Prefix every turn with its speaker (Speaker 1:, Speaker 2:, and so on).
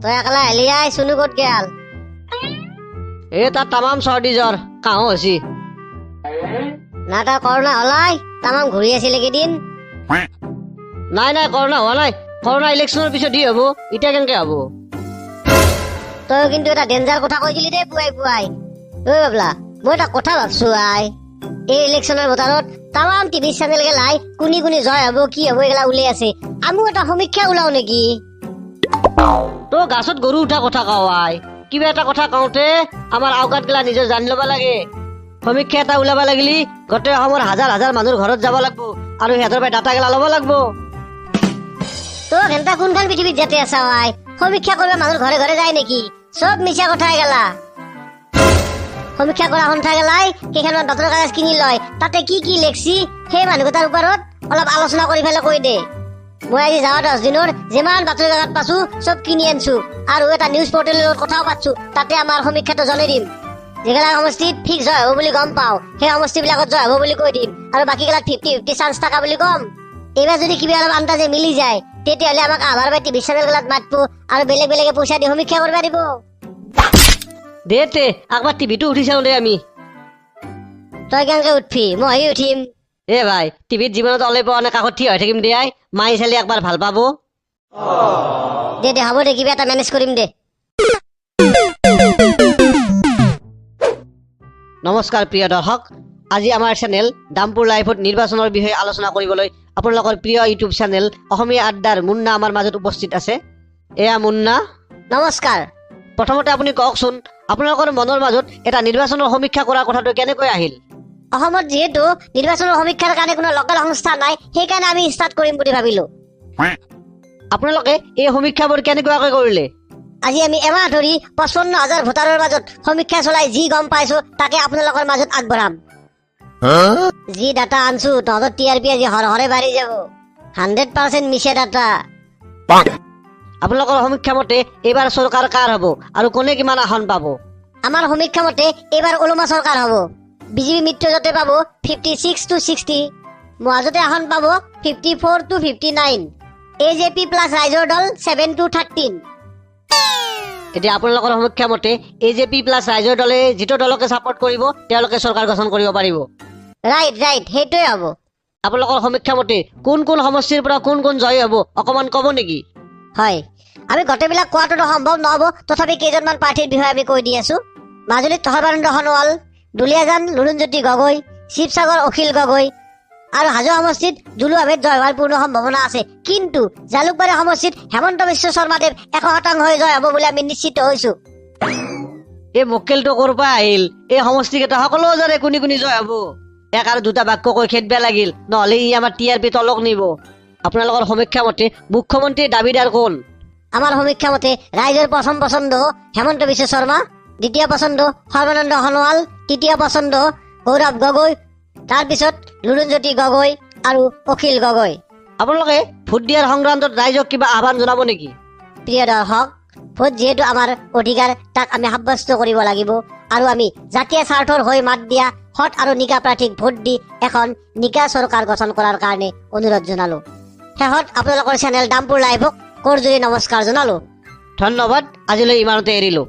Speaker 1: তই একলা হেলি আই চুনু ক'ত গেল
Speaker 2: তাত তামাম চৰ্দি জ্বৰ কাহো হৈছি
Speaker 1: না তাৰ কৰোণা হলাই তামাম ঘূৰি আছিল এইকেইদিন
Speaker 2: নাই কৰোণা হোৱা নাই কৰোণা ইলেকশ্যনৰ পিছত হ'ব এতিয়া কেনেকে হ'ব
Speaker 1: তই কিন্তু এটা ডেঞ্জাৰ কথা কৈ দিলি দেই পুৱাই ঐ বাবলা মই এটা কথা ভাবছো আই এই ইলেকশ্যনৰ বতৰত তামাম টিভি চেনেল গেলাই কোনি জয় হ'ব কি হ'ব এইগিলা ওলাই আছে আমিও এটা সমীক্ষা ওলাও নেকি
Speaker 2: তই গাছত গৰু উঠা কথা কওঁ আই কিবা এটা কথা কওঁতে আমাৰ আওকাত গেলা নিজৰ জানি ল'ব লাগে সমীক্ষা এটা ওলাব লাগিলি গোটেই অসমৰ হাজাৰ হাজাৰ মানুহৰ ঘৰত যাব লাগিব আৰু সিহঁতৰ পৰা ডাটা গেলা ল'ব লাগিব
Speaker 1: তই ঘণ্টা কোনখন পৃথিৱীত যাতে আছা আই সমীক্ষা কৰিব মানুহৰ ঘৰে ঘৰে যায় নেকি চব মিছা কথাই গেলা সমীক্ষা কৰা সন্থা গেলাই কেইখনমান বাতৰি কাগজ কিনি লয় তাতে কি লেখছি সেই মানুহকেইটাৰ ওপৰত অলপ আলোচনা কৰি পেলাই কৈ দে মই আজি যাৱা 10 দিনৰ যিমান বাতৰি কাকত পাছো চব কিনি আনছো আৰু এটা নিউজ পৰ্টেলৰ লগত কথাও পাতছো তাতে আমাৰ সমীক্ষাটো জনাই দিম যেগেলা সমষ্টিত ফিক্স হয় হ'ব বুলি গম পাওঁ সেই সমষ্টিবিলাকত জয় হ'ব বুলি কৈ দিম আৰু বাকীগেলাত 50-50 চান্স থকা বুলি কম এইবাৰ যদি কিবা অলপ আন্দাজে মিলি যায় তেতিয়াহ'লে আমাক আভাৰ বাই টিভি চেনেলগেলাত মাতব আৰু বেলেগে পইচা দি সমীক্ষা কৰিব দিব
Speaker 2: দে একবাৰ টিভিটো উঠি চাওঁ দে আমি
Speaker 1: তই কেনেকে উঠবি মই উঠিম
Speaker 2: ভাই টিভিত জীৱনত ওলাই পোৱা নাই কাষত থিয় হৈ থাকিম দে আই মাই চালি একবাৰ ভাল পাব
Speaker 1: দে হ'ব দে কিবা এটা মেনেজ কৰিম দে
Speaker 2: নমস্কাৰ প্ৰিয় দৰ্শক আজি আমাৰ চেনেল ডাম্পুৰ লাইফত নিৰ্বাচনৰ বিষয়ে আলোচনা কৰিবলৈ আপোনালোকৰ প্ৰিয় ইউটিউব চেনেল অসমীয়া আড্ডাৰ মুন্না আমাৰ মাজত উপস্থিত আছে এয়া মুন্না
Speaker 1: নমস্কাৰ
Speaker 2: প্ৰথমতে আপুনি কওকচোন আপোনালোকৰ মনৰ মাজত এটা নিৰ্বাচনৰ সমীক্ষা কৰাৰ কথাটো কেনেকৈ আহিল
Speaker 1: অসমত যিহেতু নিৰ্বাচনৰ সমীক্ষাৰ কাৰণে কোনো লোকেল সংস্থা নাই সেইকাৰণে আমি ষ্টাৰ্ট কৰিম বুলি ভাবিলো
Speaker 2: আপোনালোকে এই সমীক্ষাবোৰ কেনেকুৱাকৈ কৰিলে
Speaker 1: আজি আমি এমাহ ধৰি 55,000 ভোটাৰৰ মাজত সমীক্ষা চলাই যি গম পাইছো তাকে আপোনালোকৰ মাজত আগবঢ়াম যি ডাটা আনছো তহঁতৰ টিআৰপি আজি হৰহৰে বাঢ়ি যাব 100% মিছা ডাটা
Speaker 2: আপোনালোকৰ সমীক্ষা মতে এইবাৰ চৰকাৰ কাৰ হ'ব আৰু কোনে কিমান আসন পাব
Speaker 1: আমাৰ সমীক্ষা মতে এইবাৰ ওলোমা চৰকাৰ হ'ব বিজেপি মিত্ৰজোঁটে পাব 56-60 মহাজোঁটে আসন পাব 54-59 এজেপি প্লাছ ৰাইজৰ দল 7-13
Speaker 2: এতিয়া আপোনালোকৰ সমীক্ষা মতে এজেপি প্লাছ ৰাইজৰ দলে যিটো দলকে ছাপোৰ্ট কৰিব তেওঁলোকে চৰকাৰ গঠন কৰিব পাৰিব
Speaker 1: ৰাইট সেইটোৱে হ'ব
Speaker 2: আপোনালোকৰ সমীক্ষা মতে কোন সমষ্টিৰ পৰা কোন জয় হ'ব অকমান ক'ব নেকি
Speaker 1: হয় আমি গোটেইবিলাক কোৱাটো সম্ভৱ নহ'ব তথাপি কেইজনমান প্ৰাৰ্থীৰ বিষয়ে আমি কৈ দি আছো মাজুলীত সৰ্বানন্দ সোণোৱাল দুলীয়াজান লুৰুণজ্যোতি গগৈ শিৱসাগৰ অখিল গগৈ আৰু হাজো সমষ্টিত দুলু আহমেদ জয় হোৱাৰ পূৰ্ণ সম্ভাৱনা আছে কিন্তু জালুকবাৰী সমষ্টিত হেমন্ত বিশ্ব শৰ্মাদেৱ 100% জয় হ'ব বুলি আমি নিশ্চিত হৈছো
Speaker 2: এই মক্কেলটো ক'ৰ পৰা আহিল এই সমষ্টিকেইটা সকলো জৰে কোনি জয় হ'ব এক আৰু দুটা বাক্য কৈ খেদবা লাগিল নহ'লে ই আমাৰ টিআৰপি তলক নিব আপোনালোকৰ সমীক্ষা মতে মুখ্যমন্ত্ৰীৰ দাবীদাৰ কোন
Speaker 1: আমাৰ সমীক্ষা মতে ৰাইজৰ প্ৰথম পছন্দ হেমন্ত বিশ্ব শৰ্মা দ্বিতীয় পছন্দ সৰ্বানন্দ সোণোৱাল তৃতীয় পছন্দ গৌৰৱ গগৈ তাৰপিছত লুৰুণজ্যোতি গগৈ আৰু অখিল গগৈ
Speaker 2: আপোনালোকে ভোট দিয়াৰ সংক্ৰান্তত ৰাইজক কিবা আহ্বান জনাব নেকি
Speaker 1: প্ৰিয় দৰ্শক ভোট যিহেতু আমাৰ অধিকাৰ তাক আমি সাব্যস্ত কৰিব লাগিব আৰু আমি জাতীয় স্বাৰ্থৰ হৈ মাত দিয়া সৎ আৰু নিকা প্ৰাৰ্থীক ভোট দি এখন নিকা চৰকাৰ গঠন কৰাৰ কাৰণে অনুৰোধ জনালো শেষত আপোনালোকৰ চেনেল ডাম্পুৰ লাইভক কৰজোৰে নমস্কাৰ জনালো
Speaker 2: ধন্যবাদ আজিলৈ ইমানতে এৰিলো